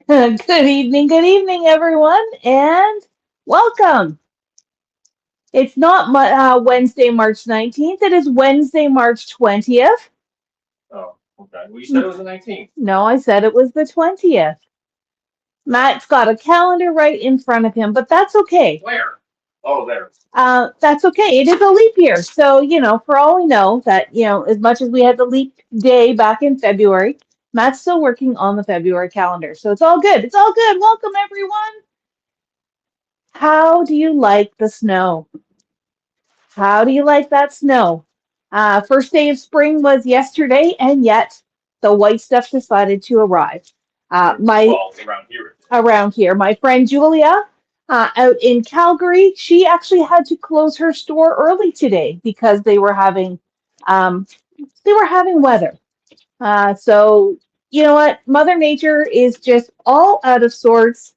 Good evening, everyone, and welcome. It's not Wednesday, March 19th. It is Wednesday, March 20th. Oh, okay. Well, you said it was the 19th. No, I said it was the 20th. Matt's got a calendar right in front of him, but that's okay. Where? Oh, there. That's okay. It is a leap year. So, for all we know, that, as much as we had the leap day back in February, Matt's still working on the February calendar. So it's all good. It's all good. Welcome, everyone. How do you like the snow? How do you like that snow? First day of spring was yesterday, and yet the white stuff decided to arrive. My Well, around here. Around here, my friend Julia, out in Calgary, she actually had to close her store early today because um, they were having weather. So you know what? Mother Nature is just all out of sorts.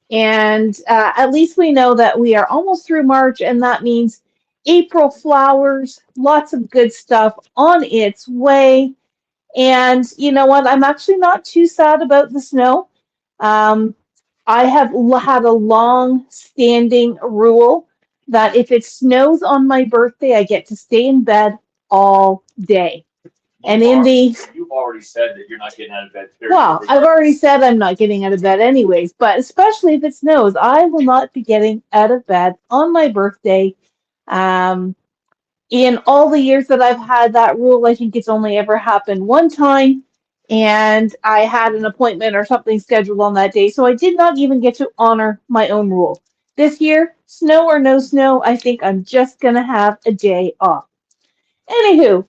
And at least we know that we are almost through March, and that means April flowers, lots of good stuff on its way. And you know what? I'm actually not too sad about the snow. Um, I have had a long standing rule that if it snows on my birthday, I get to stay in bed all day. And in the You've already said that you're not getting out of bed. Well, I've already said I'm not getting out of bed anyways, but especially if it snows, I will not be getting out of bed on my birthday. Um, in all the years that I've had that rule, I think it's only ever happened one time, and I had an appointment or something scheduled on that day, so I did not even get to honor my own rule. This year, snow or no snow, I think I'm just gonna have a day off. Anywho,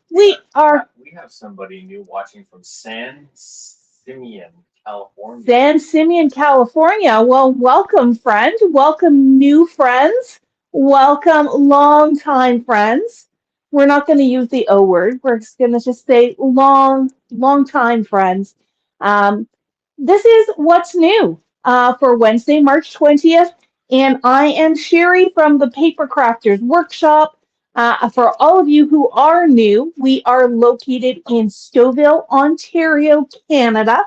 We have somebody new watching from San Simeon, California. San Simeon, California. Well, welcome, friend. Welcome, new friends. Welcome, longtime friends. We're not going to use the O word. We're going to just say long time friends. Um, this is what's new for Wednesday, March 20th. And I am Sherry from the Paper Crafters Workshop. For all of you who are new, we are located in Stouffville, Ontario, Canada,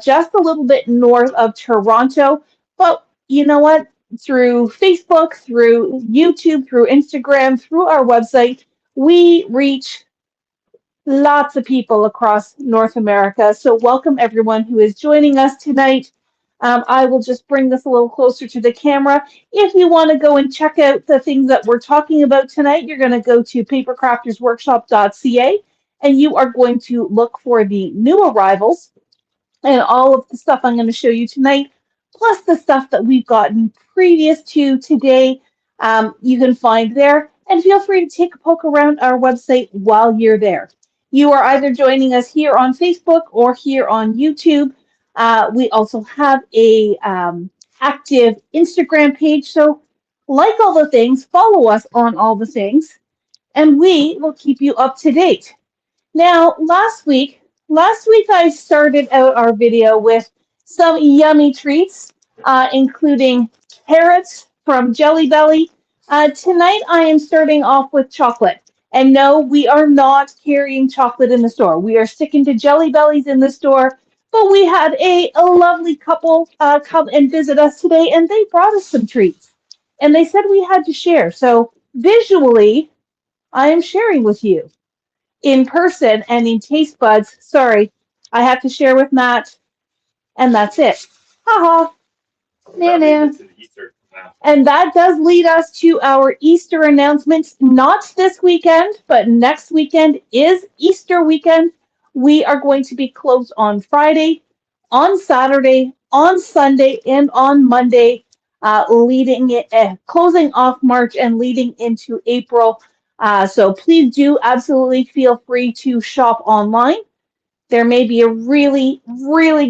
just a little bit north of Toronto. But you know what? Through Facebook, through YouTube, through Instagram, through our website, we reach lots of people across North America. So, welcome everyone who is joining us tonight. I will just bring this a little closer to the camera. If you want to go and check out the things that we're talking about tonight, you're going to go to papercraftersworkshop.ca and you are going to look for the new arrivals and all of the stuff I'm going to show you tonight, plus the stuff that we've gotten previous to today, you can find there. And feel free to take a poke around our website while you're there. You are either joining us here on Facebook or here on YouTube. We also have a active Instagram page. So, like all the things, follow us on all the things, and we will keep you up to date. Now, last week I started out our video with some yummy treats, including carrots from Jelly Belly. Tonight I am starting off with chocolate. And no, we are not carrying chocolate in the store. We are sticking to Jelly Bellies in the store. But we had a lovely couple come and visit us today, and they brought us some treats. And they said we had to share. So visually, I am sharing with you in person and in taste buds. Sorry, I have to share with Matt, and that's it. Haha. Nah, nah. And that does lead us to our Easter announcements. Not this weekend, but next weekend is Easter weekend. We are going to be closed on Friday, on Saturday, on Sunday, and on Monday, closing off March and leading into April. So please do absolutely feel free to shop online. There may be a really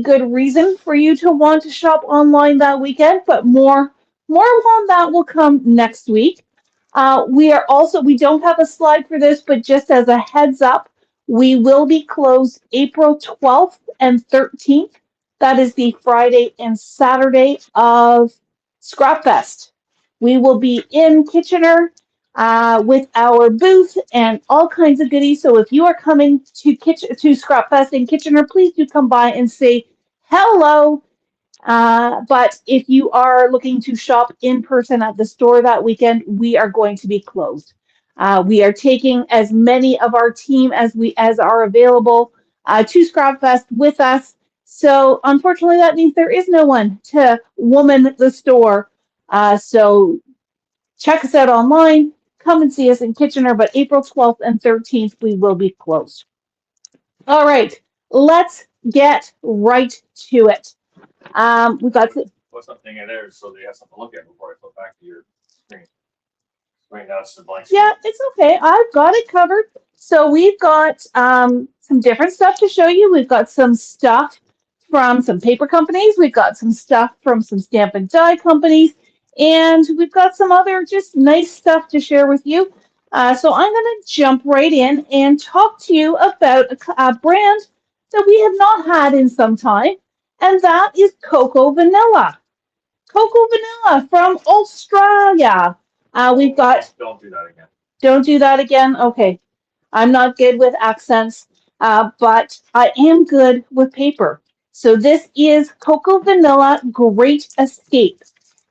good reason for you to want to shop online that weekend, but more on that will come next week. We don't have a slide for this, but just as a heads up, we will be closed April 12th and 13th. That is the Friday and Saturday of Scrapfest. We will be in Kitchener with our booth and all kinds of goodies. So if you are coming to Scrapfest in Kitchener, please do come by and say hello. But if you are looking to shop in person at the store that weekend, we are going to be closed. We are taking as many of our team as are available to Scrapfest with us. So unfortunately, that means there is no one to woman the store. So check us out online. Come and see us in Kitchener, but April 12th and 13th, we will be closed. All right, let's get right to it. We got to, Put something in there so they have something to look at before I flip back to your screen. Right now it's the blank screen. yeah, it's okay. I've got it covered. So we've got some different stuff to show you. We've got some stuff from some paper companies. We've got some stuff from some stamp and die companies. And we've got some other just nice stuff to share with you. So I'm going to jump right in and talk to you about a brand that we have not had in some time, and that is Cocoa Vanilla. Cocoa Vanilla from Australia. We've got, Don't do that again. don't do that again. Okay. I'm not good with accents, but I am good with paper. So this is Cocoa Vanilla Great Escape.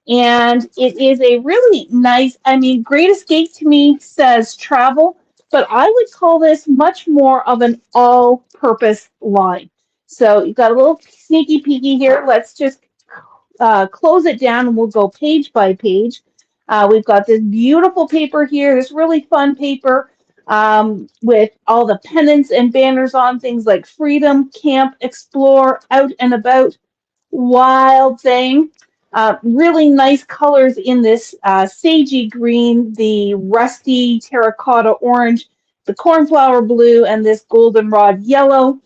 And it is a really nice, I mean, Great Escape to me says travel, but I would call this much more of an all-purpose line. So you've got a little sneaky peeky here. Let's just close it down and we'll go page by page. We've got this beautiful paper here, this really fun paper with all the pennants and banners on, things like freedom, camp, explore, out and about, wild thing. Really nice colors in this sagey green, the rusty terracotta orange, the cornflower blue, and this goldenrod yellow.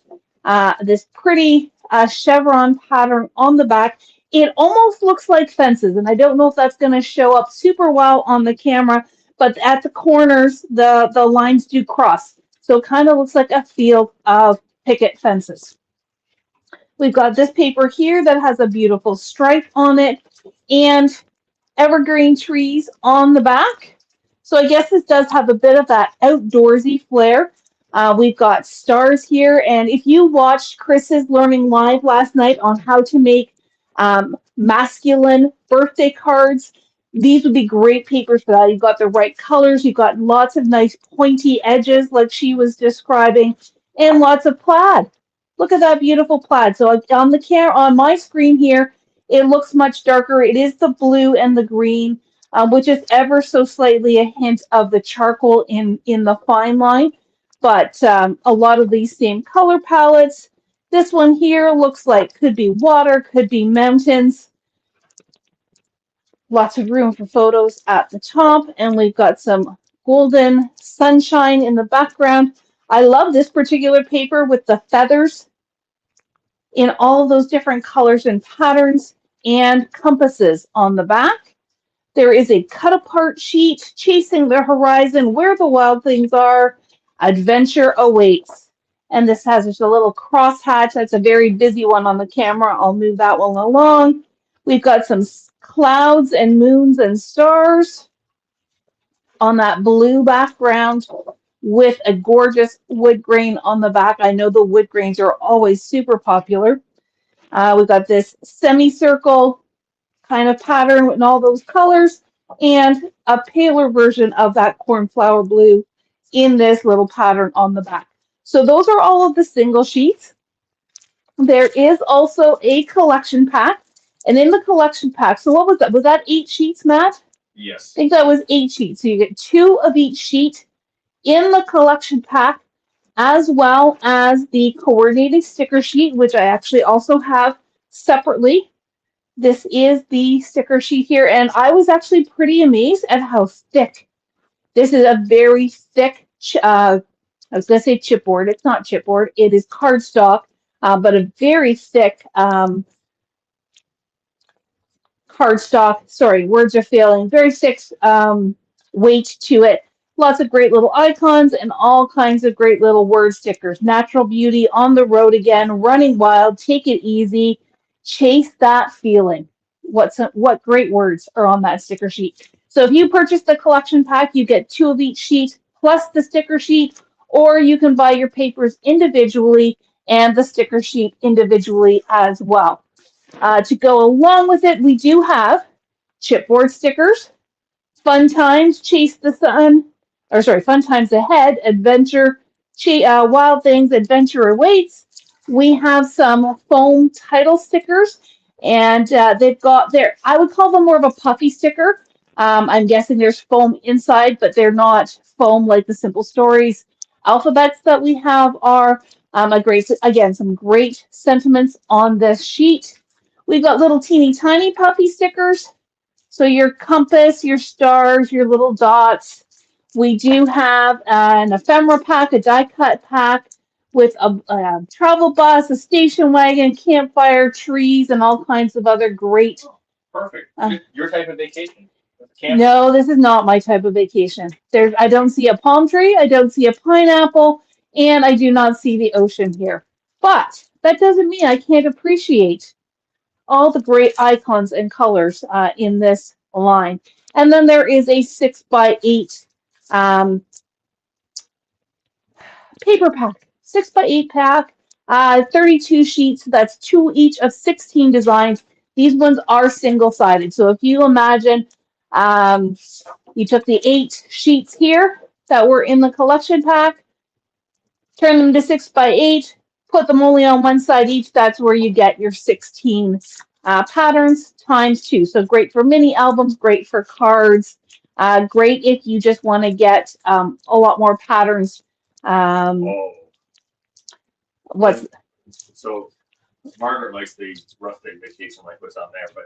This pretty chevron pattern on the back. It almost looks like fences, and I don't know if that's going to show up super well on the camera, but at the corners, the lines do cross. So it kind of looks like a field of picket fences. We've got this paper here that has a beautiful stripe on it and evergreen trees on the back. So I guess this does have a bit of that outdoorsy flair. We've got stars here, and if you watched Chris's Learning Live last night on how to make masculine birthday cards, these would be great papers for that. You've got the right colors, you've got lots of nice pointy edges like she was describing, and lots of plaid. Look at that beautiful plaid. So on the camera, on my screen here, it looks much darker. It is the blue and the green, which is ever so slightly a hint of the charcoal in the fine line. But a lot of these same color palettes. This one here looks like could be water, could be mountains. Lots of room for photos at the top. And we've got some golden sunshine in the background. I love this particular paper with the feathers in all of those different colors and patterns, and compasses on the back. There is a cut apart sheet, chasing the horizon, where the wild things are, adventure awaits. And this has just a little crosshatch. That's a very busy one on the camera. I'll move that one along. We've got some clouds and moons and stars on that blue background with a gorgeous wood grain on the back. I know the wood grains are always super popular. We've got this semicircle kind of pattern with all those colors and a paler version of that cornflower blue in this little pattern on the back. So those are all of the single sheets. There is also a collection pack. And in the collection pack, so what was that? Was that 8 sheets, Matt? Yes. I think that was 8 sheets. So you get 2 of each sheet in the collection pack, as well as the coordinating sticker sheet, which I actually also have separately. This is the sticker sheet here, and I was actually pretty amazed at how thick. This is a very thick, I was going to say chipboard. It's not chipboard. It is cardstock, but a very thick cardstock. Sorry, words are failing. Very thick weight to it. Lots of great little icons and all kinds of great little word stickers. Natural beauty, on the road again, running wild, take it easy, chase that feeling. What great words are on that sticker sheet. So if you purchase the collection pack, you get 2 of each sheet plus the sticker sheet, or you can buy your papers individually and the sticker sheet individually as well. To go along with it, we do have chipboard stickers, Fun Times, Chase the Sun, or sorry, Fun Times Ahead, Adventure, Wild Things, Adventure Awaits. We have some foam title stickers, and they've got their, I would call them more of a puffy sticker. I'm guessing there's foam inside, but they're not foam like the Simple Stories alphabets that we have are. A great, again, some great sentiments on this sheet. We've got little teeny tiny puffy stickers. So your compass, your stars, your little dots. We do have an ephemera pack, a die cut pack with a travel bus, a station wagon, campfire, trees, and all kinds of other great. Oh, perfect. Your type of vacation. Camping. No, this is not my type of vacation. I don't see a palm tree, I don't see a pineapple, and I do not see the ocean here. But that doesn't mean I can't appreciate all the great icons and colors in this line. And then there is a 6x8 um, paper pack, 6x8 pack, 32 sheets. That's two each of 16 designs. These ones are single-sided. So if you imagine you took the 8 sheets here that were in the collection pack, turn them to 6x8, put them only on one side each. That's where you get your 16 patterns times 2. So great for mini albums, great for cards, great if you just want to get a lot more patterns. What's so Margaret likes the rustic vacation like what's on there, but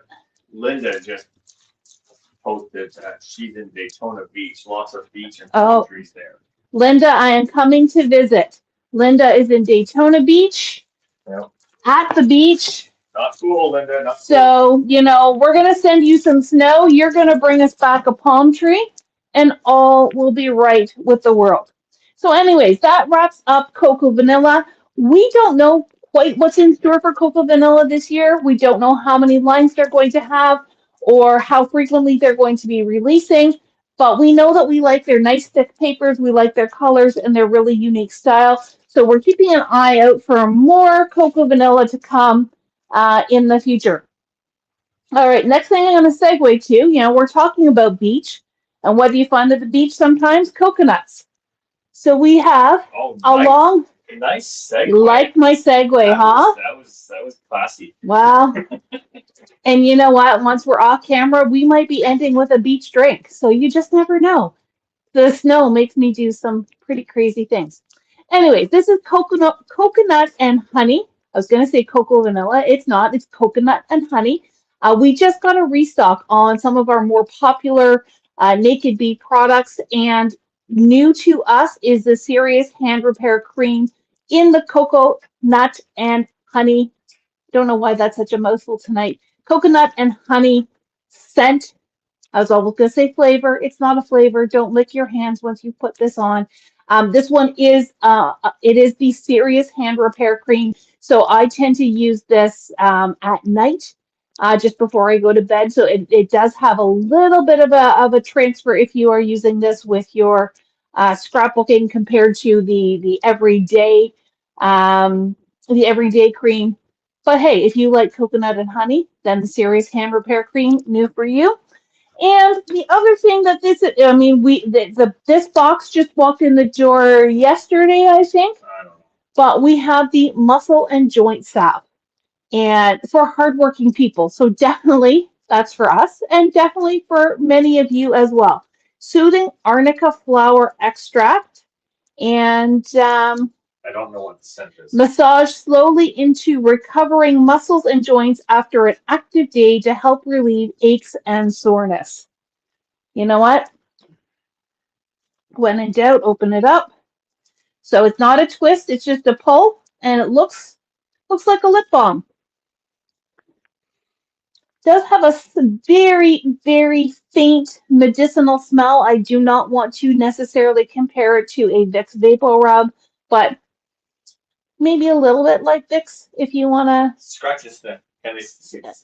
Linda just posted that she's in Daytona Beach, lots of beach and palm trees there. Linda, I am coming to visit. Linda is in Daytona Beach, at the beach. Not cool, Linda. Not so, you know, we're going to send you some snow. You're going to bring us back a palm tree, and all will be right with the world. So anyways, that wraps up Cocoa Vanilla. We don't know quite what's in store for Cocoa Vanilla this year. We don't know how many lines they're going to have or how frequently they're going to be releasing. But we know that we like their nice thick papers, we like their colors, and their really unique style. So we're keeping an eye out for more Cocoa Vanilla to come in the future. All right, next thing I'm going to segue to, you know, we're talking about beach. And what do you find at the beach sometimes? Coconuts. So we have nice segue. Like my segue, that was classy. Wow. And you know what? Once we're off camera, we might be ending with a beach drink. So you just never know. The snow makes me do some pretty crazy things. Anyway, this is coconut and honey. I was going to say cocoa vanilla. It's not. It's coconut and honey. We just got a restock on some of our more popular Naked Bee products. And new to us is the Serious Hand Repair Cream in the coconut and honey. Don't know why that's such a mouthful tonight. Coconut and honey scent. I was always going to say flavor. It's not a flavor. Don't lick your hands once you put this on. This one is it is the Serious Hand Repair Cream. So I tend to use this at night, just before I go to bed. So it does have a little bit of a transfer if you are using this with your scrapbooking compared to the everyday cream. But hey, if you like coconut and honey, then the Serious Hand Repair Cream, new for you. And the other thing that this box just walked in the door yesterday, I think. But we have the muscle and joint salve, and for hardworking people. So definitely that's for us, and definitely for many of you as well. Soothing arnica flower extract, and I don't know what the scent is. Massage slowly into recovering muscles and joints after an active day to help relieve aches and soreness. You know what? When in doubt, open it up. So it's not a twist, it's just a pull, and it looks like a lip balm. It does have a very, very faint medicinal smell. I do not want to necessarily compare it to a Vicks Vapor Rub, but maybe a little bit like Vicks if you want to. Scratch this thing.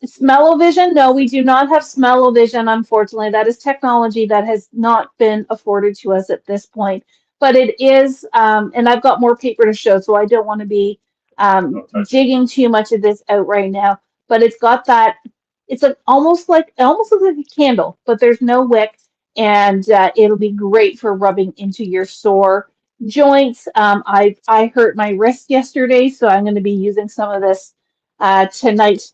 Smell-o-vision? No, we do not have smell-o-vision, unfortunately. That is technology that has not been afforded to us at this point. But it is, and I've got more paper to show, so I don't want to be digging too much of this out right now. but it's got that, it's it almost looks like a candle, but there's no wick, and it'll be great for rubbing into your sore joints. I hurt my wrist yesterday, so I'm going to be using some of this tonight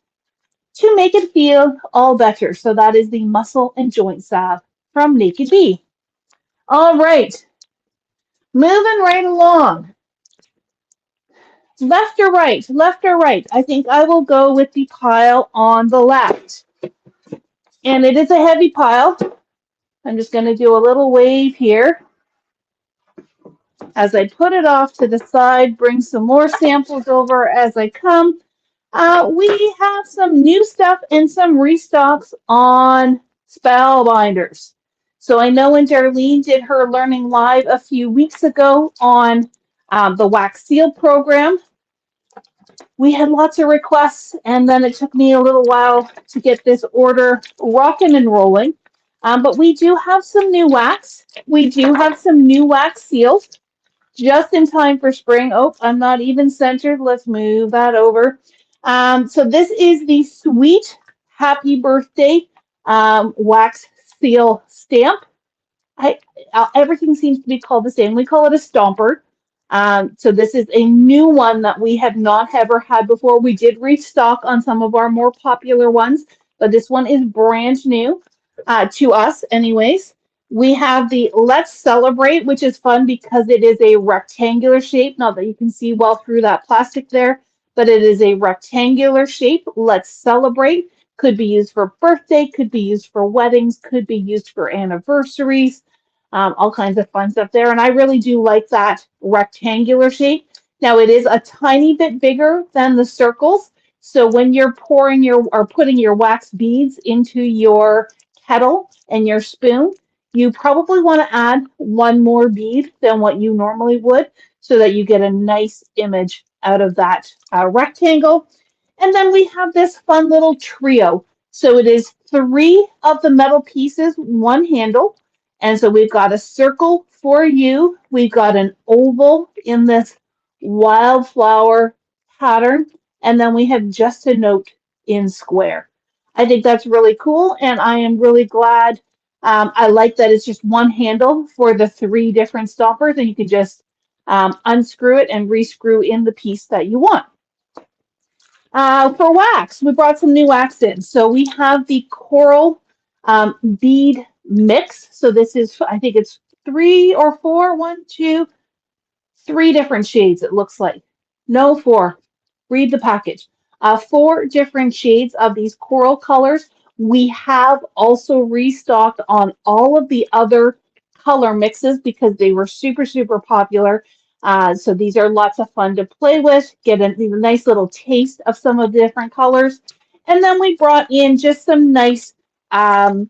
to make it feel all better. So that is the muscle and joint salve from Naked Bee. All right, moving right along. Left or right? Left or right? I think I will go with the pile on the left. And it is a heavy pile. I'm just going to do a little wave here as I put it off to the side, bring some more samples over as I come. We have some new stuff and some restocks on Spellbinders. So I know when Darlene did her Learning Live a few weeks ago on the Wax Seal program, we had lots of requests, and then it took me a little while to get this order rocking and rolling. But we do have some new wax. We do have some new wax seals just in time for spring. Oh, I'm not even centered. Let's move that over. So this is the Sweet Happy Birthday wax seal stamp. Everything seems to be called the same. We call it a stomper. So this is a new one that we have not ever had before. We did restock on some of our more popular ones, but this one is brand new to us anyways. We have the Let's Celebrate, which is fun because it is a rectangular shape. Not that you can see well through that plastic there, but it is a rectangular shape. Let's Celebrate. Could be used for birthday, could be used for weddings, could be used for anniversaries. All kinds of fun stuff there. And I really do like that rectangular shape. Now it is a tiny bit bigger than the circles. So when you're pouring putting your wax beads into your kettle and your spoon, you probably want to add one more bead than what you normally would so that you get a nice image out of that rectangle. And then we have this fun little trio. So it is 3 of the metal pieces, one handle. And so we've got a circle for you. We've got an oval in this wildflower pattern. And then we have just a note in square. I think that's really cool. And I am really glad. I like that it's just one handle for the 3 different stoppers. And you can just unscrew it and rescrew in the piece that you want. For wax, we brought some new wax in. So we have the coral bead mix. So this is, I think it's 3 or 4, 1, 2, 3 different shades it looks like. No, 4. Read the package. 4 different shades of these coral colors. We have also restocked on all of the other color mixes because they were super, super popular. So these are lots of fun to play with, get a nice little taste of some of the different colors. And then we brought in just some nice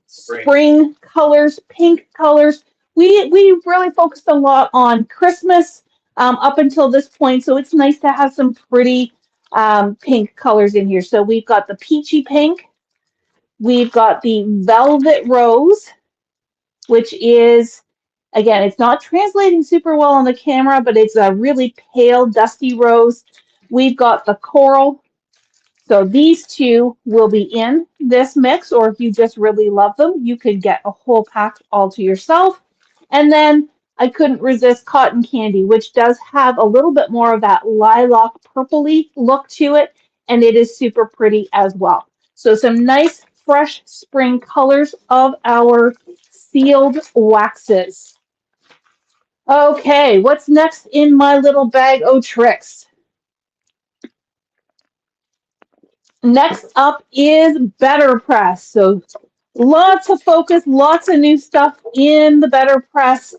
spring colors, pink colors. We really focused a lot on Christmas up until this point, so it's nice to have some pretty pink colors in here. So we've got the peachy pink, we've got the velvet rose, which is, again, it's not translating super well on the camera, but it's a really pale, dusty rose. We've got the coral. So these 2 will be in this mix, or if you just really love them, you could get a whole pack all to yourself. And then I couldn't resist cotton candy, which does have a little bit more of that lilac purpley look to it, and it is super pretty as well. So some nice, fresh spring colors of our sealed waxes. Okay, what's next in my little bag of tricks? Next up is Better Press. So lots of focus, lots of new stuff in the Better Press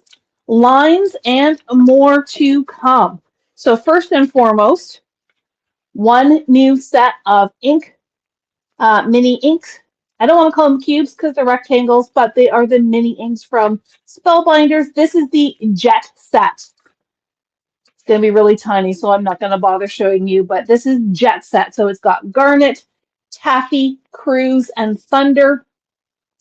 lines and more to come. So first and foremost, one new set of ink, mini inks. I don't want to call them cubes because they're rectangles, but they are the mini inks from Spellbinders. This is the Jet Set. It's going to be really tiny, so I'm not going to bother showing you, but this is Jet Set. So it's got Garnet, Taffy, Cruise, and Thunder.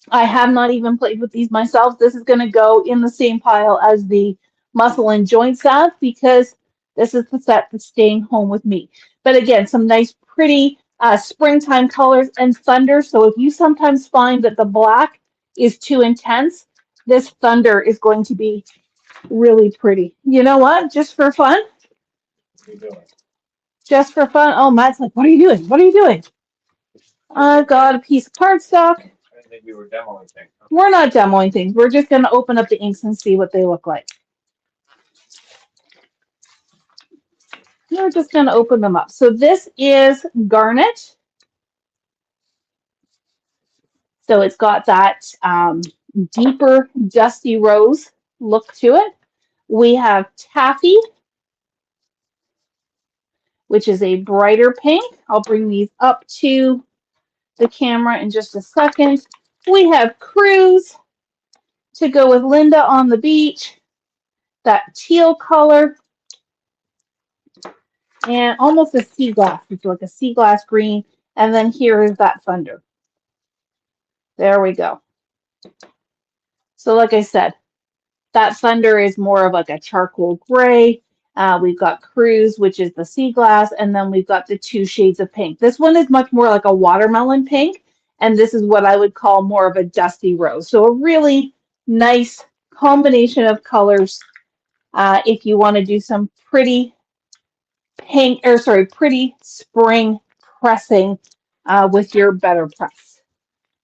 I have not even played with these myself. This is going to go in the same pile as the Muscle and Joint Salve because this is the set that's staying home with me. But again, some nice, pretty springtime colors, and thunder. So if you sometimes find that the black is too intense, this thunder is going to be really pretty. You know what? Just for fun, What are you doing? just for fun. Oh, Matt's like, what are you doing? What are you doing? I've got a piece of cardstock. I didn't think we were demoing things. We're not demoing things. We're just going to open up the inks and see what they look like. We're just going to open them up. So this is garnet. So it's got that deeper dusty rose look to it. We have taffy, which is a brighter pink. I'll bring these up to the camera in just a second. We have cruise to go with Linda on the beach, that teal color, and almost a sea glass. It's like a sea glass green. And then here is that thunder. There we go. So like I said, that thunder is more of like a charcoal gray. We've got cruise, which is the sea glass, and then we've got the two shades of pink. This one is much more like a watermelon pink, and this is what I would call more of a dusty rose. So a really nice combination of colors if you want to do some pretty pretty spring pressing with your Better Press.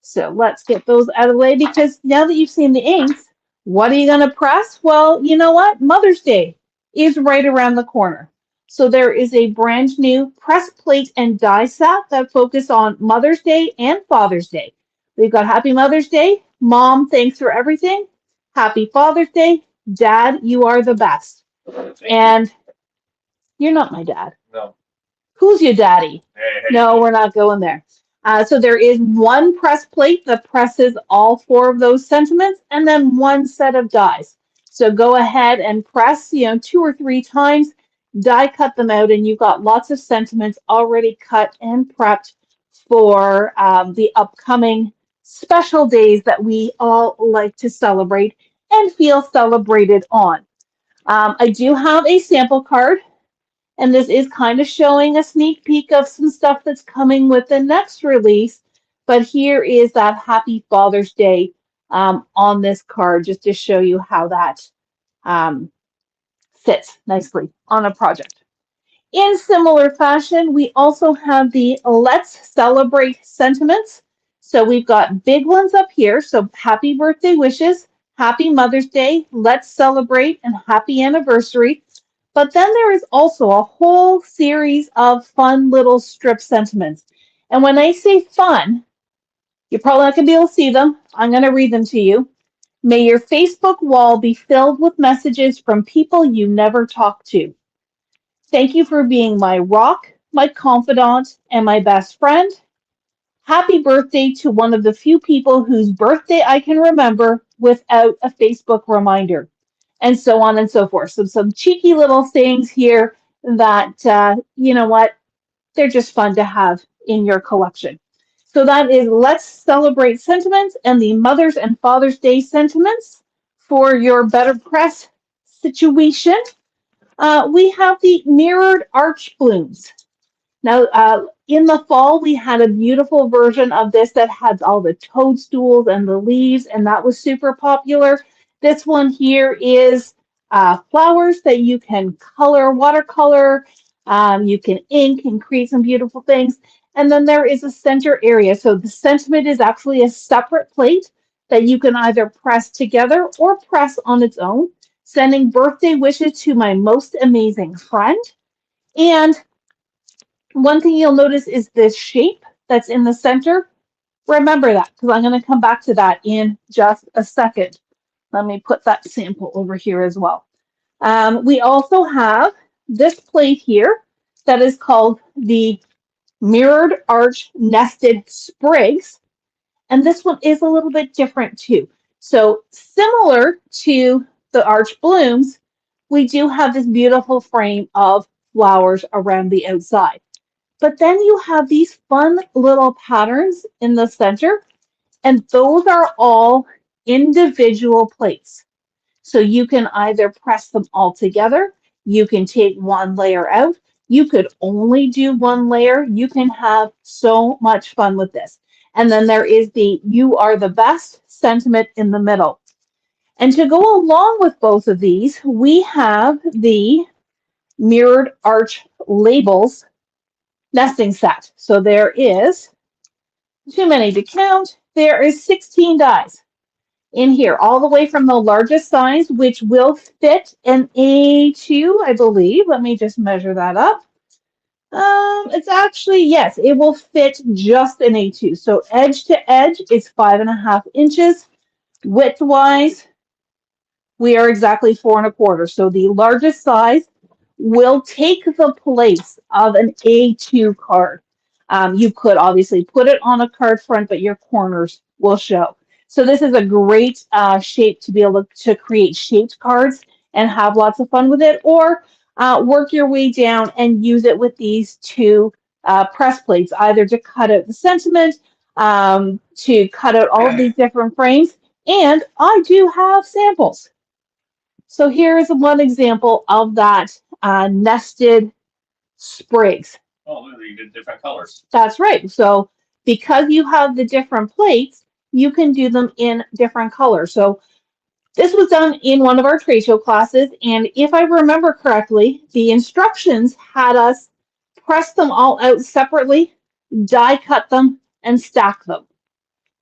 So let's get those out of the way, because now that you've seen the inks, what are you going to press? Well, you know what? Mother's Day is right around the corner. So there is a brand new press plate and die set that focus on Mother's Day and Father's Day. We've got Happy Mother's Day. Mom, thanks for everything. Happy Father's Day. Dad, you are the best. And you're not my dad. No. Who's your daddy? Hey. No, we're not going there. So there is one press plate that presses all four of those sentiments, and then one set of dies. So go ahead and press, 2 or 3 times, die cut them out, and you've got lots of sentiments already cut and prepped for the upcoming special days that we all like to celebrate and feel celebrated on. I do have a sample card. And this is kind of showing a sneak peek of some stuff that's coming with the next release. But here is that Happy Father's Day on this card, just to show you how that fits nicely on a project. In similar fashion, we also have the Let's Celebrate sentiments. So we've got big ones up here. So happy birthday wishes, happy Mother's Day, let's celebrate, and happy anniversary. But then there is also a whole series of fun little strip sentiments. And when I say fun, you're probably not going to be able to see them. I'm going to read them to you. May your Facebook wall be filled with messages from people you never talk to. Thank you for being my rock, my confidant, and my best friend. Happy birthday to one of the few people whose birthday I can remember without a Facebook reminder. And so on and so forth. So some cheeky little things here that, you know what, they're just fun to have in your collection. So that is Let's Celebrate sentiments and the Mother's and Father's Day sentiments for your Better Press situation. We have the mirrored arch blooms. Now, in the fall, we had a beautiful version of this that had all the toadstools and the leaves, and that was super popular. This one here is flowers that you can color, watercolor, you can ink and create some beautiful things. And then there is a center area. So the sentiment is actually a separate plate that you can either press together or press on its own, sending birthday wishes to my most amazing friend. And one thing you'll notice is this shape that's in the center. Remember that, because I'm going to come back to that in just a second. Let me put that sample over here as well. We also have this plate here that is called the Mirrored Arch Nested Sprigs. And this one is a little bit different too. So similar to the arch blooms, we do have this beautiful frame of flowers around the outside. But then you have these fun little patterns in the center, and those are all individual plates. So you can either press them all together, you can take one layer out, you could only do one layer. You can have so much fun with this. And then there is the "You are the best" sentiment in the middle. And to go along with both of these, we have the mirrored arch labels nesting set. So there is, too many to count, there is 16 dies in here, all the way from the largest size, which will fit an A2, I believe. Let me just measure that up. It's actually, yes, it will fit just an A2. So edge to edge is 5.5 inches. Width-wise, we are exactly 4.25. So the largest size will take the place of an A2 card. You could obviously put it on a card front, but your corners will show. So this is a great shape to be able to create shaped cards and have lots of fun with it, or work your way down and use it with these two press plates, either to cut out the sentiment, to cut out all of these different frames. And I do have samples. So here is one example of that nested sprigs. Oh, look, you did different colors. That's right. So because you have the different plates, you can do them in different colors. So this was done in one of our trade show classes, and if I remember correctly, the instructions had us press them all out separately, die cut them, and stack them.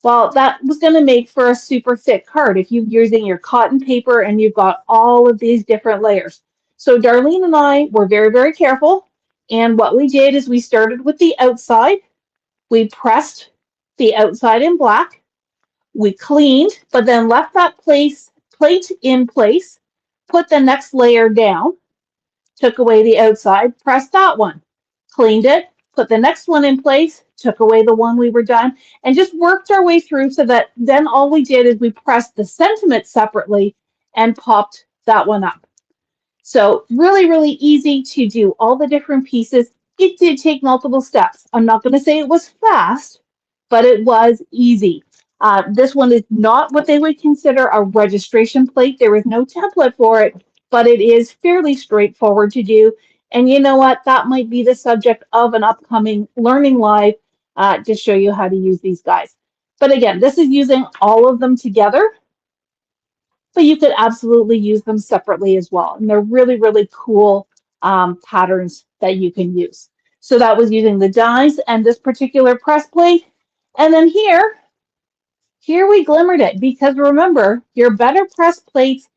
Well, that was going to make for a super thick card if you're using your cotton paper and you've got all of these different layers. So Darlene and I were very, very careful. And what we did is we started with the outside. We pressed the outside in black. We cleaned, but then left that plate in place, put the next layer down, took away the outside, pressed that one, cleaned it, put the next one in place, took away the one we were done, and just worked our way through so that then all we did is we pressed the sentiment separately and popped that one up. So really, really easy to do all the different pieces. It did take multiple steps. I'm not going to say it was fast, but it was easy. This one is not what they would consider a registration plate. There is no template for it, but it is fairly straightforward to do. And you know what? That might be the subject of an upcoming Learning Live to show you how to use these guys. But again, this is using all of them together, but you could absolutely use them separately as well. And they're really, really cool patterns that you can use. So that was using the dies and this particular press plate. And then here we glimmered it, because remember, your better press plates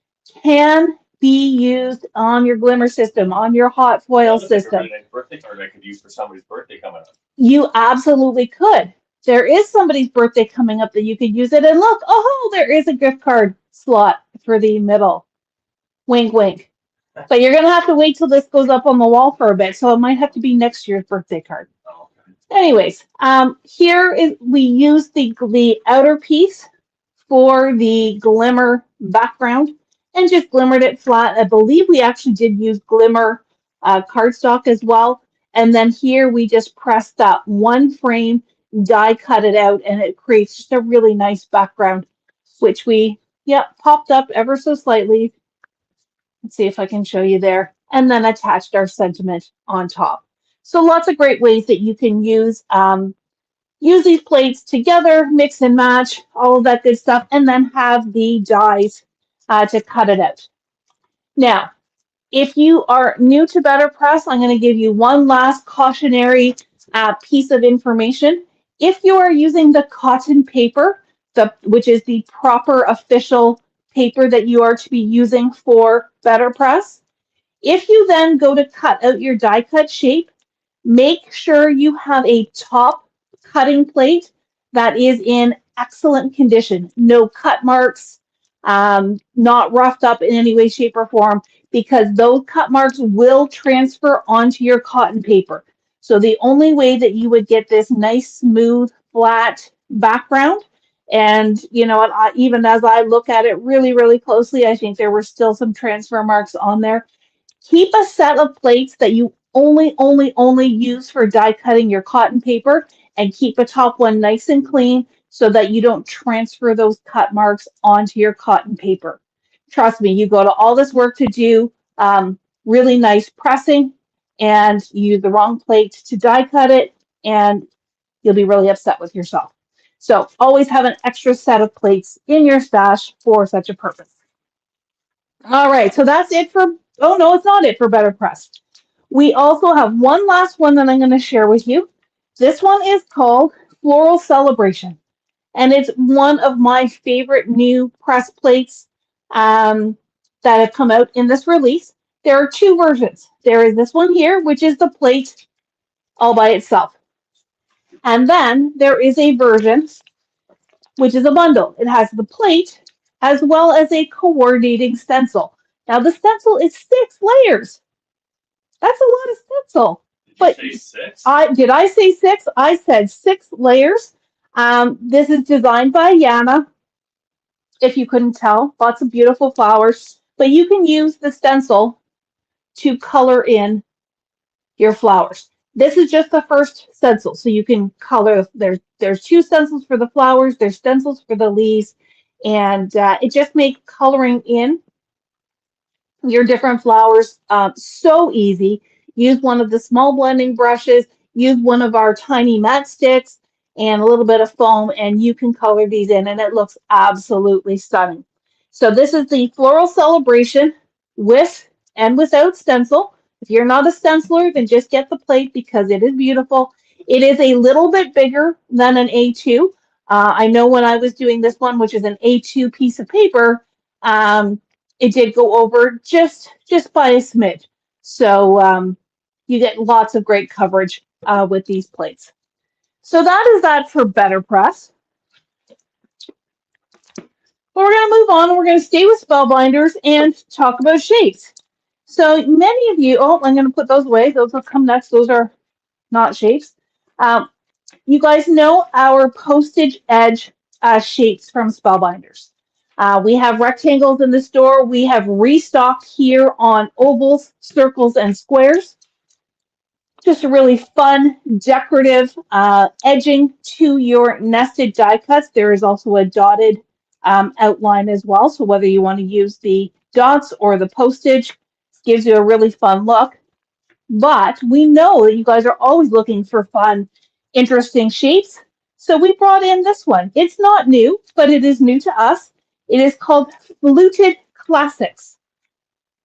can be used on your glimmer system, on your hot foil system. Birthday card I could use for somebody's birthday coming up. You absolutely could. There is somebody's birthday coming up that you could use it. And look, oh, there is a gift card slot for the middle. Wink, wink. But you're going to have to wait till this goes up on the wall for a bit. So it might have to be next year's birthday card. Oh, okay. Anyways, we use the outer piece for the glimmer background and just glimmered it flat. I believe we actually did use glimmer cardstock as well. And then here we just pressed that one frame, die cut it out, and it creates just a really nice background, which we, popped up ever so slightly. Let's see if I can show you there. And then attached our sentiment on top. So lots of great ways that you can use these plates together, mix and match, all of that good stuff, and then have the dies to cut it out. Now, if you are new to BetterPress, I'm going to give you one last cautionary piece of information. If you are using the cotton paper, which is the proper official paper that you are to be using for BetterPress, if you then go to cut out your die cut shape, make sure you have a top cutting plate that is in excellent condition. No cut marks, not roughed up in any way, shape, or form, because those cut marks will transfer onto your cotton paper. So the only way that you would get this nice, smooth, flat background, and you know, even as I look at it really, really closely, I think there were still some transfer marks on there. Keep a set of plates that you only use for die cutting your cotton paper, and keep a top one nice and clean so that you don't transfer those cut marks onto your cotton paper. Trust me, you go to all this work to do really nice pressing, and you use the wrong plate to die cut it, and you'll be really upset with yourself. So always have an extra set of plates in your stash for such a purpose. All right, so that's it for, oh no, it's not it for Better Press. We also have one last one that I'm going to share with you. This one is called Floral Celebration, and it's one of my favorite new press plates that have come out in this release. There are two versions. There is this one here, which is the plate all by itself. And then there is a version, which is a bundle. It has the plate as well as a coordinating stencil. Now the stencil is 6 layers. That's a lot of stencil. But Did you say 6? did I say 6? I said 6 layers. This is designed by Yana, if you couldn't tell. Lots of beautiful flowers. But you can use the stencil to color in your flowers. This is just the first stencil, so you can color. There's 2 stencils for the flowers. There's stencils for the leaves, and it just makes coloring in your different flowers so easy. Use one of the small blending brushes. Use one of our tiny matchsticks and a little bit of foam, and you can color these in, and it looks absolutely stunning. So this is the Floral Celebration with and without stencil. If you're not a stenciler, then just get the plate because it is beautiful. It is a little bit bigger than an A2. I know when I was doing this one, which is an A2 piece of paper, it did go over just by a smidge. So you get lots of great coverage with these plates. So that is that for Better Press. But we're going to move on and we're going to stay with Spellbinders and talk about shapes. So many of you, oh, I'm going to put those away. Those will come next. Those are not shapes. You guys know our postage edge shapes from Spellbinders. We have rectangles in the store. We have restocked here on ovals, circles, and squares. Just a really fun, decorative edging to your nested die cuts. There is also a dotted outline as well. So whether you want to use the dots or the postage, gives you a really fun look. But we know that you guys are always looking for fun, interesting shapes. So we brought in this one. It's not new, but it is new to us. It is called Fluted Classics.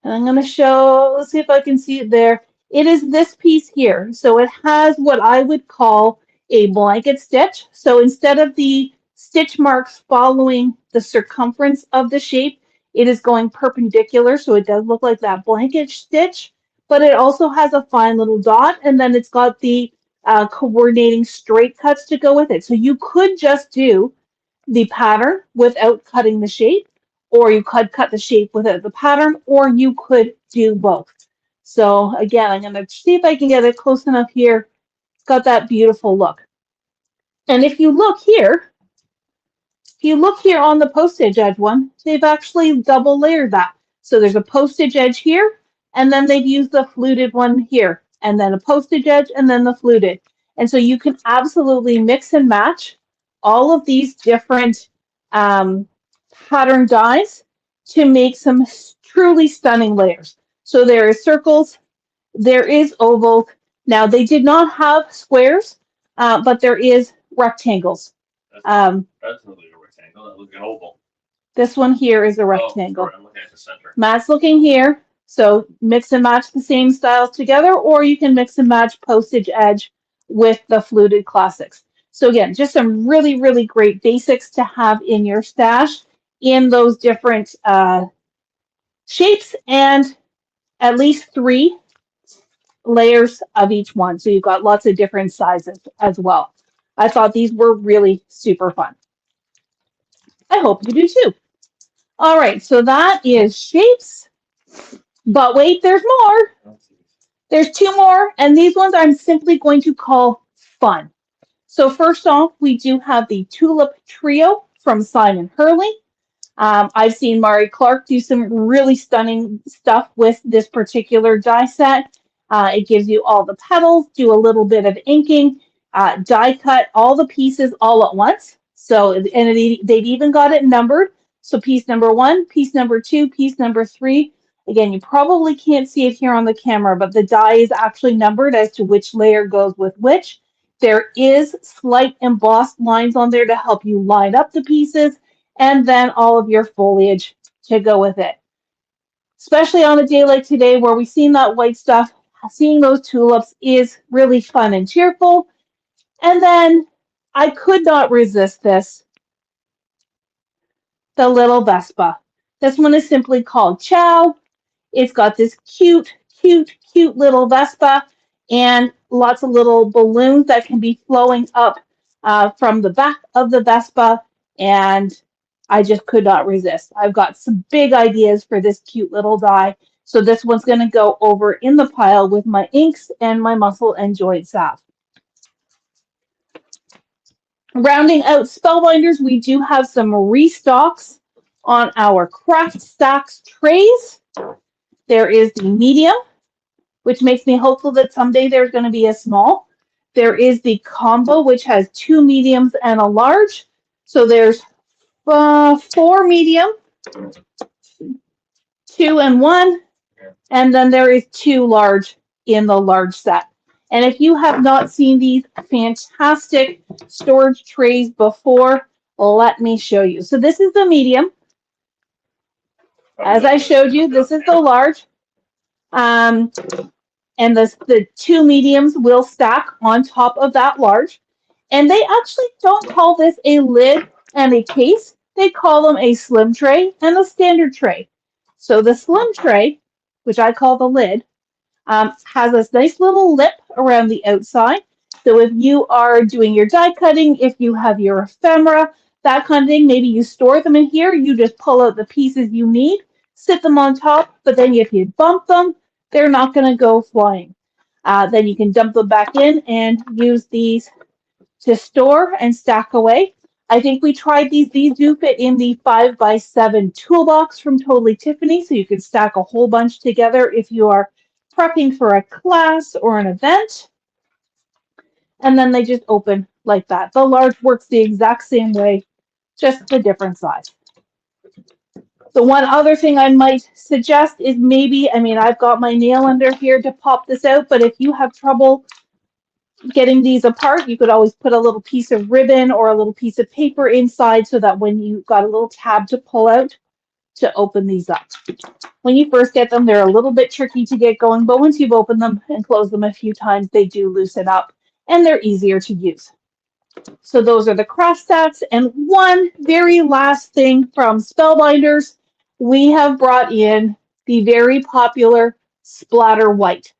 And I'm going to show, let's see if I can see it there. It is this piece here. So it has what I would call a blanket stitch. So instead of the stitch marks following the circumference of the shape, it is going perpendicular. So it does look like that blanket stitch, but it also has a fine little dot. And then it's got the coordinating straight cuts to go with it. So you could just do the pattern without cutting the shape, or you could cut the shape without the pattern, or you could do both. So again, I'm going to see if I can get it close enough here. It's got that beautiful look. And if you look here on the postage edge one, they've actually double layered that. So there's a postage edge here, and then they've used the fluted one here, and then a postage edge, and then the fluted. And so you can absolutely mix and match all of these different pattern dies to make some truly stunning layers. So there is circles, there is oval. Now they did not have squares, but there is rectangles. That's not really a rectangle. That looks like an oval. This one here is a rectangle. Oh, sorry, I'm looking at the center. Matt's looking here. So mix and match the same styles together, or you can mix and match postage edge with the fluted classics. So again, just some really, really great basics to have in your stash in those different shapes, and at least 3 layers of each one. So you've got lots of different sizes as well. I thought these were really super fun. I hope you do too. All right, so that is shapes. But wait, there's more. There's 2 more, and these ones I'm simply going to call fun. So first off, we do have the Tulip Trio from Simon Hurley. I've seen Mari Clark do some really stunning stuff with this particular die set. It gives you all the petals, do a little bit of inking, die cut all the pieces all at once. So, and they've even got it numbered. So piece number 1, piece number 2, piece number 3. Again, you probably can't see it here on the camera, but the die is actually numbered as to which layer goes with which. There is slight embossed lines on there to help you line up the pieces, and then all of your foliage to go with it. Especially on a day like today where we've seen that white stuff, seeing those tulips is really fun and cheerful. And then I could not resist this, the little Vespa. This one is simply called Chow. It's got this cute, cute, cute little Vespa and lots of little balloons that can be flowing up from the back of the Vespa. And I just could not resist. I've got some big ideas for this cute little die. So this one's going to go over in the pile with my inks and my muscle and joint salve. Rounding out Spellbinders, we do have some restocks on our Craft Stacks trays. There is the medium, which makes me hopeful that someday there's going to be a small. There is the combo, which has 2 mediums and a large. So there's 4 medium, 2 and 1, and then there is 2 large in the large set. And if you have not seen these fantastic storage trays before, let me show you. So this is the medium. As I showed you, this is the large. And the 2 mediums will stack on top of that large. And they actually don't call this a lid and a case. They call them a slim tray and a standard tray. So the slim tray, which I call the lid, has this nice little lip around the outside. So if you are doing your die cutting, if you have your ephemera, that kind of thing, maybe you store them in here, you just pull out the pieces you need, sit them on top, but then if you bump them, they're not going to go flying. Then you can dump them back in and use these to store and stack away. I think we tried these. These do fit in the 5x7 toolbox from Totally Tiffany, so you can stack a whole bunch together if you are prepping for a class or an event. And then they just open like that. The large works the exact same way, just a different size. The one other thing I might suggest is maybe, I've got my nail under here to pop this out, but if you have trouble getting these apart, you could always put a little piece of ribbon or a little piece of paper inside so that when you've got a little tab to pull out to open these up. When you first get them, they're a little bit tricky to get going, but once you've opened them and closed them a few times, they do loosen up and they're easier to use. So those are the craft stacks. And one very last thing from Spellbinders, we have brought in the very popular Splatter White.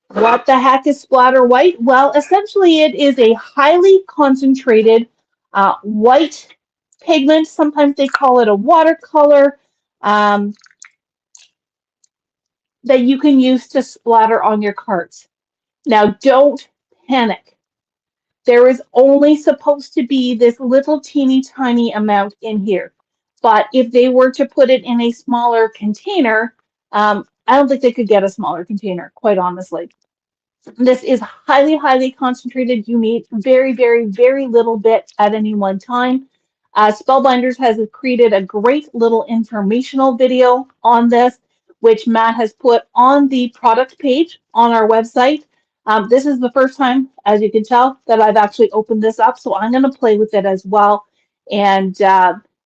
What the heck is Splatter White? Well, essentially it is a highly concentrated white pigment. Sometimes they call it a watercolor that you can use to splatter on your cards. Now, don't panic. There is only supposed to be this little teeny tiny amount in here. But if they were to put it in a smaller container, I don't think they could get a smaller container, quite honestly. This is highly, highly concentrated. You need very, very, very little bit at any one time. Spellbinders has created a great little informational video on this, which Matt has put on the product page on our website. This is the first time, as you can tell, that I've actually opened this up, so I'm going to play with it as well. And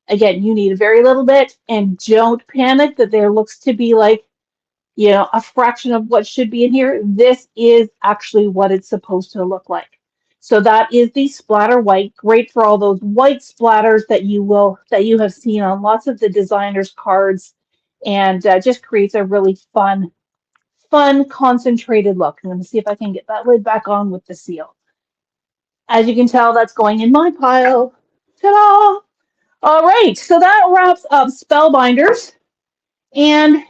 again, you need very little bit, and don't panic that there looks to be like, a fraction of what should be in here. This is actually what it's supposed to look like. So that is the Splatter White, great for all those white splatters that you have seen on lots of the designers' cards, and just creates a really fun concentrated look. I'm going to see if I can get that lid back on with the seal. As you can tell, that's going in my pile. Ta-da! All right, so that wraps up Spellbinders, and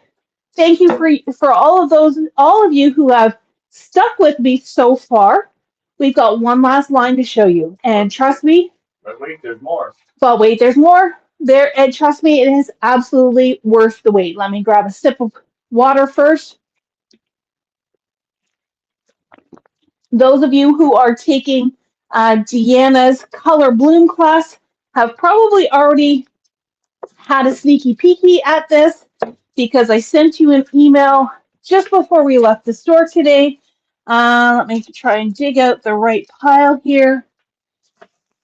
thank you for all of you who have stuck with me so far. We've got one last line to show you, and trust me. But wait, there's more. But wait, there's more. And trust me, it is absolutely worth the wait. Let me grab a sip of water first. Those of you who are taking Deanna's Color Bloom class have probably already had a sneaky peeky at this, because I sent you an email just before we left the store today. Let me try and dig out the right pile here.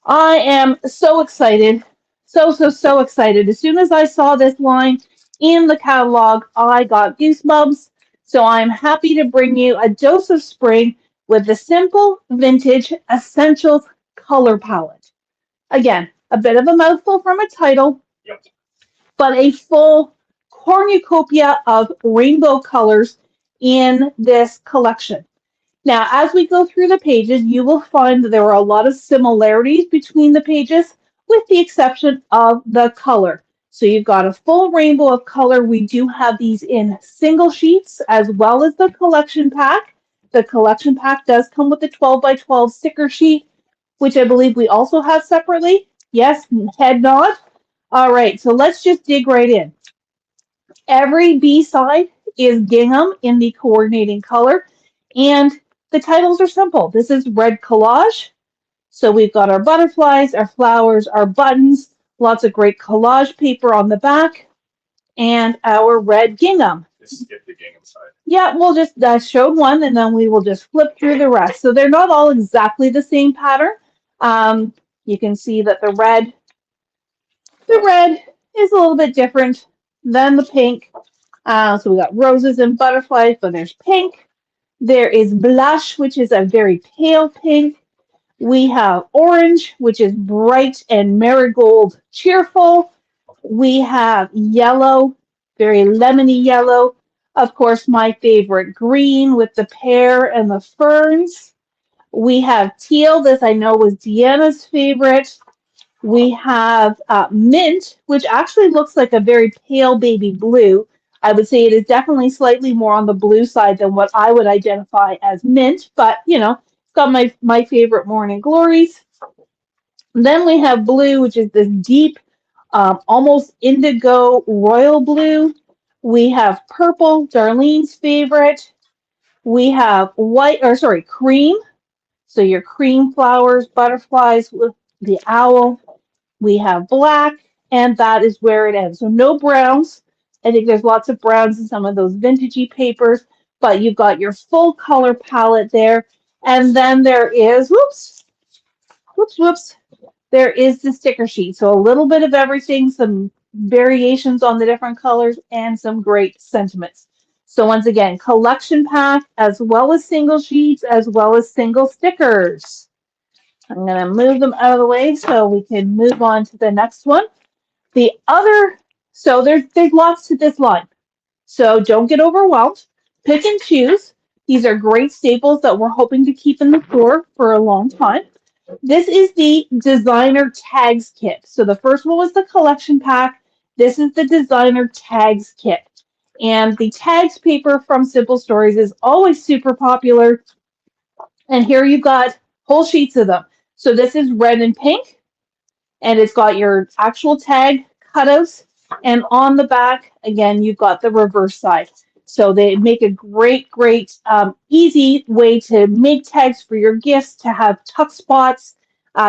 I am so excited. So excited. As soon as I saw this line in the catalog, I got goosebumps. So I'm happy to bring you a dose of spring with the Simple Vintage Essentials color palette. Again, a bit of a mouthful from a title, Yep. but a full cornucopia of rainbow colors in this collection. Now, as we go through the pages, you will find that there are a lot of similarities between the pages, with the exception of the color. So you've got a full rainbow of color. We do have these in single sheets as well as the collection pack. The collection pack does come with a 12 by 12 sticker sheet, which I believe we also have separately. Yes, head nod. All right, so let's just dig right in. Every B side is gingham in the coordinating color, and the titles are simple. This is red collage. So we've got our butterflies, our flowers, our buttons, lots of great collage paper on the back, and our red gingham. Just skip the gingham side. Yeah, we'll just showed one, and then we will just flip through the rest. So they're not all exactly the same pattern. You can see that the red is a little bit different than the pink. So we got roses and butterflies, but there's pink. There is blush, which is a very pale pink. We have orange, which is bright and marigold cheerful. We have yellow, very lemony yellow. Of course, my favorite, green with the pear and the ferns. We have teal. This I know was Deanna's favorite. We have mint, which actually looks like a very pale baby blue. I would say it is definitely slightly more on the blue side than what I would identify as mint, but you know, it's got my favorite morning glories. And then we have blue, which is this deep, almost indigo royal blue. We have purple, Darlene's favorite. We have cream. So your cream flowers, butterflies with the owl. We have black, and that is where it ends. So no browns. I think there's lots of browns in some of those vintagey papers, but you've got your full color palette there. And then there is, there is the sticker sheet. So a little bit of everything, some variations on the different colors, and some great sentiments. So once again, collection pack, as well as single sheets, as well as single stickers. I'm going to move them out of the way so we can move on to the next one. So there's lots to this line. So don't get overwhelmed. Pick and choose. These are great staples that we're hoping to keep in the store for a long time. This is the designer tags kit. So the first one was the collection pack. This is the designer tags kit. And the tags paper from Simple Stories is always super popular. And here you've got whole sheets of them. So this is red and pink, and it's got your actual tag cutouts. And on the back, again, you've got the reverse side. So they make a great, easy way to make tags for your gifts, to have tuck spots,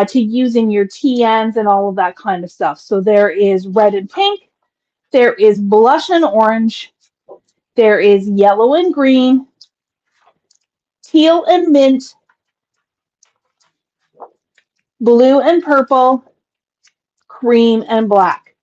to use in your TNs and all of that kind of stuff. So there is red and pink. There is blush and orange. There is yellow and green, teal and mint, blue and purple, cream and black.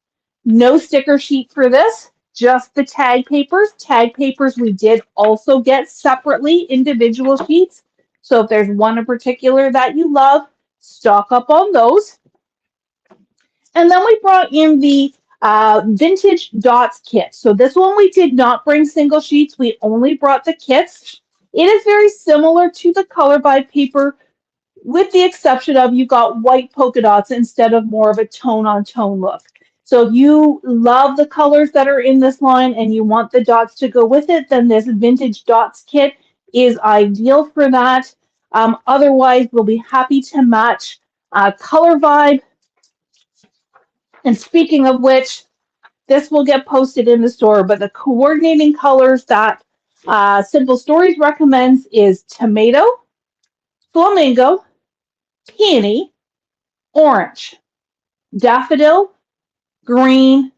No sticker sheet for this, just the tag papers. Tag papers we did also get separately, individual sheets. So if there's one in particular that you love, stock up on those. And then we brought in the Vintage Dots kit. So this one we did not bring single sheets. We only brought the kits. It is very similar to the color by paper, with the exception of you got white polka dots instead of more of a tone-on-tone look. So if you love the colors that are in this line and you want the dots to go with it, then this Vintage Dots kit is ideal for that. Otherwise, we'll be happy to match Color Vibe. And speaking of which, this will get posted in the store, but the coordinating colors that Simple Stories recommends is tomato, flamingo, peony, orange, daffodil, green,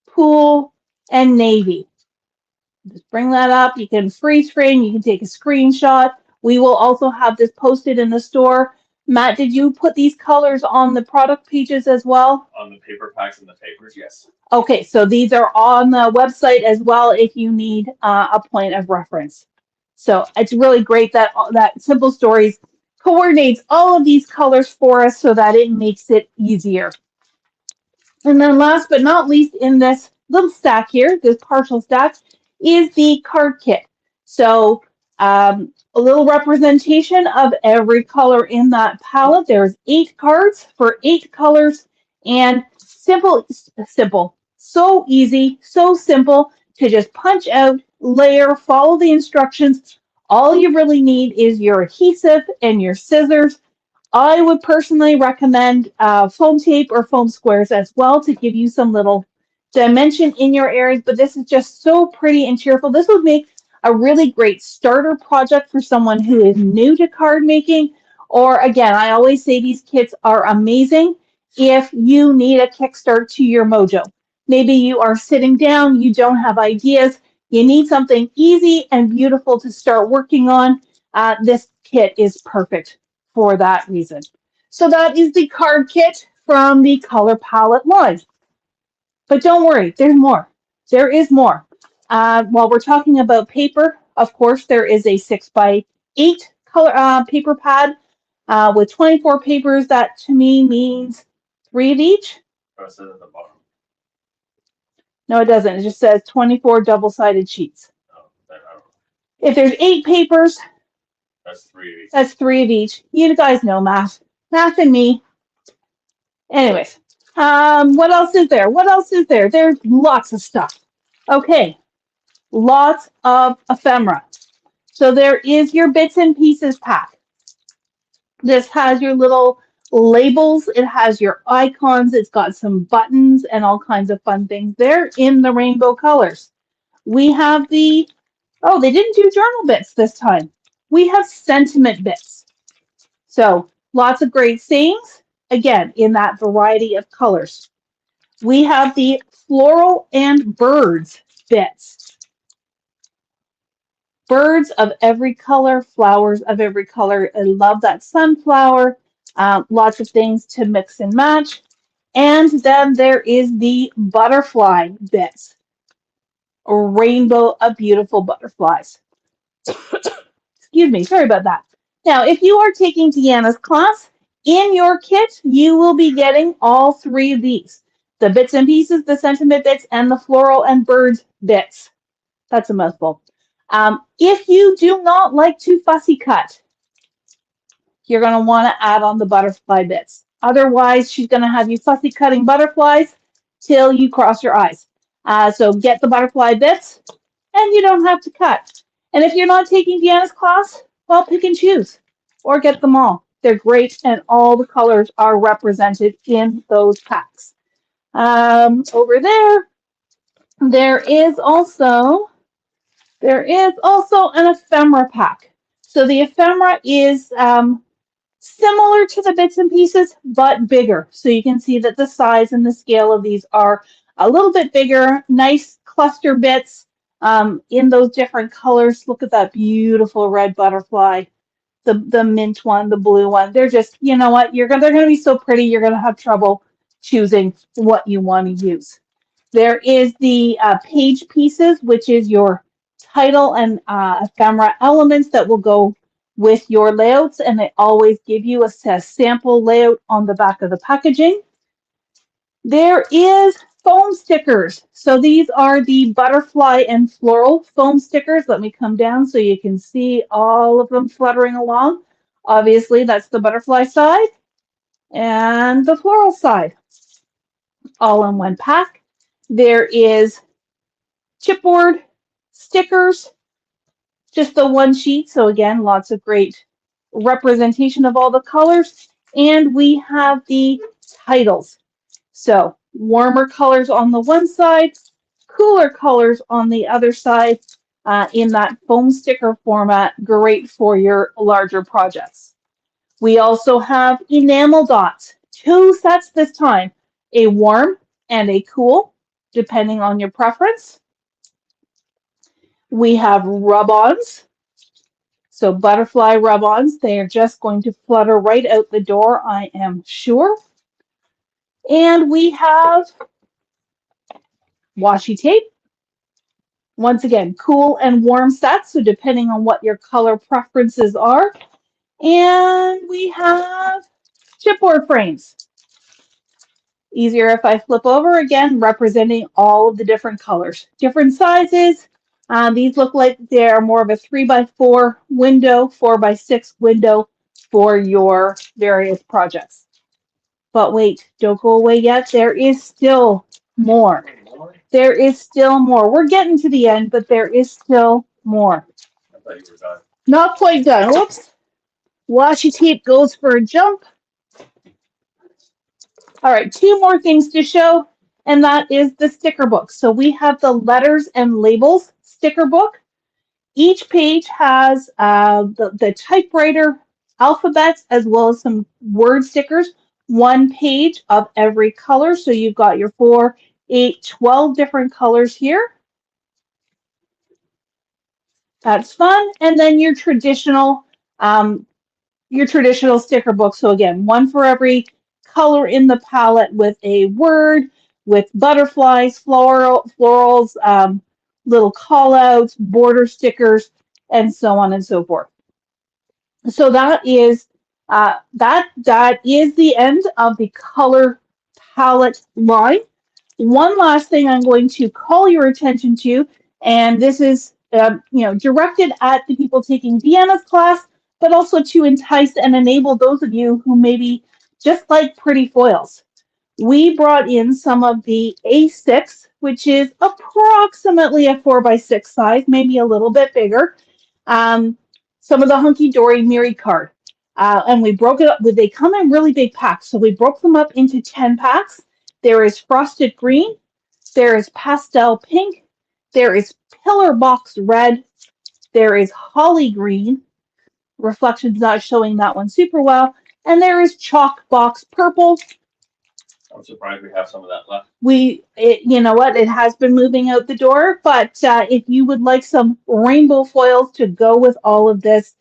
pool, and navy. Just bring that up. You can freeze frame. You can take a screenshot. We will also have this posted in the store. Matt, did you put these colors on the product pages as well? On the paper packs and the papers, yes. Okay, so these are on the website as well if you need a point of reference. So it's really great that Simple Stories coordinates all of these colors for us so that it makes it easier. And then last but not least in this little stack here, this partial stack, is the card kit. So a little representation of every color in that palette. There's 8 cards for 8 colors, and simple, so easy, so simple to just punch out, layer, follow the instructions. All you really need is your adhesive and your scissors. I would personally recommend foam tape or foam squares as well to give you some little dimension in your areas, but this is just so pretty and cheerful. This would make a really great starter project for someone who is new to card making. Or again, I always say these kits are amazing if you need a kickstart to your mojo. Maybe you are sitting down, you don't have ideas, you need something easy and beautiful to start working on. This kit is perfect for that reason. So that is the card kit from the Color Palette line. But don't worry, there's more. There is more. While we're talking about paper, of course, there is a 6x8 color paper pad with 24 papers. That to me means 3 of each. Oh, it says at the bottom. No, it doesn't. It just says 24 double-sided sheets. Oh, I don't know. If there's 8 papers, That's 3 of each. that's 3 of each. You guys know math. Math and me. Anyways, what else is there? What else is there? There's lots of stuff. Okay, lots of ephemera. So there is your bits and pieces pack. This has your little labels. It has your icons. It's got some buttons and all kinds of fun things there in the rainbow colors. We have the, oh, they didn't do journal bits this time. We have sentiment bits. So lots of great sayings, again, in that variety of colors. We have the floral and birds bits. Birds of every color, flowers of every color. I love that sunflower. Lots of things to mix and match. And then there is the butterfly bits. A rainbow of beautiful butterflies. Excuse me, sorry about that. Now, if you are taking Deanna's class, in your kit, you will be getting all 3 of these. The bits and pieces, the sentiment bits, and the floral and birds bits. That's a mouthful. If you do not like to fussy cut, you're going to want to add on the butterfly bits. Otherwise, she's going to have you fussy cutting butterflies till you cross your eyes. So get the butterfly bits, and you don't have to cut. And if you're not taking Deanna's class, well, pick and choose or get them all. They're great, and all the colors are represented in those packs. Over there, there is also an ephemera pack. So the ephemera is similar to the bits and pieces, but bigger. So you can see that the size and the scale of these are a little bit bigger, nice cluster bits in those different colors. Look at that beautiful red butterfly, the mint one, the blue one. They're just, you know what, they're going to be so pretty, you're going to have trouble choosing what you want to use. There is the page pieces, which is your title and ephemera elements that will go with your layouts, and they always give you a sample layout on the back of the packaging. There is foam stickers. So these are the butterfly and floral foam stickers. Let me come down so you can see all of them fluttering along. Obviously, that's the butterfly side and the floral side, all in one pack. There is chipboard stickers, just the one sheet. So again, lots of great representation of all the colors. And we have the titles. So warmer colors on the one side, cooler colors on the other side in that foam sticker format, great for your larger projects. We also have enamel dots, 2 sets this time, a warm and a cool, depending on your preference. We have rub-ons. So butterfly rub-ons, they are just going to flutter right out the door, I am sure. And we have washi tape. Once again, cool and warm sets, so depending on what your color preferences are. And we have chipboard frames. Easier if I flip over, again, representing all of the different colors. Different sizes. These look like they're more of a 3x4 window, 4x6 window for your various projects. But wait, don't go away yet. There is still more. There is still more. We're getting to the end, but there is still more. I thought you were done. Not quite done. Whoops. Washi tape goes for a jump. All right, two more things to show, and that is the sticker book. So we have the letters and labels sticker book. Each page has the typewriter alphabets as well as some word stickers. One page of every color. So you've got your 4, 8, 12 different colors here. That's fun. And then your traditional sticker book. So again, one for every color in the palette with a word, with butterflies, florals, little call outs, border stickers, and so on and so forth. So that is the end of the color palette line. One last thing I'm going to call your attention to, and this is directed at the people taking Deanna's class, but also to entice and enable those of you who maybe just like pretty foils. We brought in some of the A6, which is approximately a 4x6 size, maybe a little bit bigger. Some of the Hunky Dory Miri card. And we broke it up. They come in really big packs, so we broke them up into 10 packs. There is frosted green, there is pastel pink, there is pillar box red, there is holly green. Reflection's not showing that one super well. And there is chalk box purple. I'm surprised we have some of that left. You know what? It has been moving out the door, but if you would like some rainbow foils to go with all of this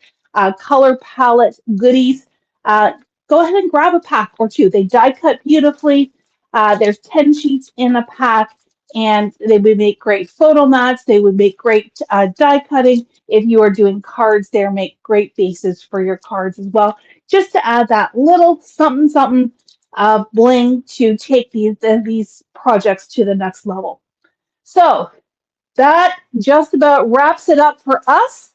color palette goodies, go ahead and grab a pack or two. They die cut beautifully. There's 10 sheets in a pack, and they would make great photo mats. They would make great die cutting. If you are doing cards, they make great bases for your cards as well, just to add that little something bling to take these projects to the next level. So that just about wraps it up for us.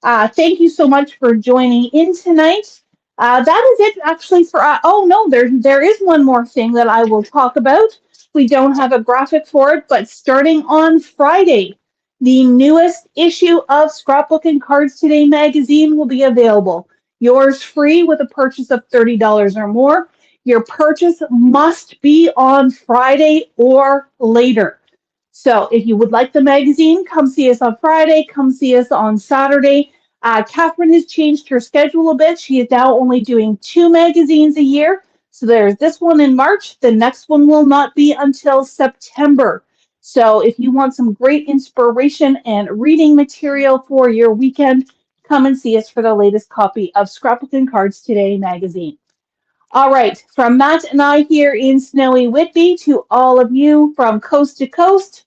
Thank you so much for joining in tonight. That is it actually for, oh no, there is one more thing that I will talk about. We don't have a graphic for it, but starting on Friday, the newest issue of Scrapbook and Cards Today magazine will be available. Yours free with a purchase of $30 or more. Your purchase must be on Friday or later. So if you would like the magazine, come see us on Friday, come see us on Saturday. Catherine has changed her schedule a bit. She is now only doing 2 magazines a year. So there's this one in March. The next one will not be until September. So if you want some great inspiration and reading material for your weekend, come and see us for the latest copy of Scrapbook and Cards Today magazine. All right, from Matt and I here in snowy Whitby to all of you from coast to coast,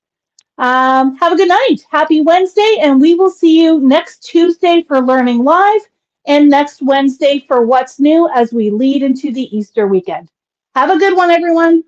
have a good night. Happy Wednesday, and we will see you next Tuesday for Learning Live and next Wednesday for What's New as we lead into the Easter weekend. Have a good one, everyone.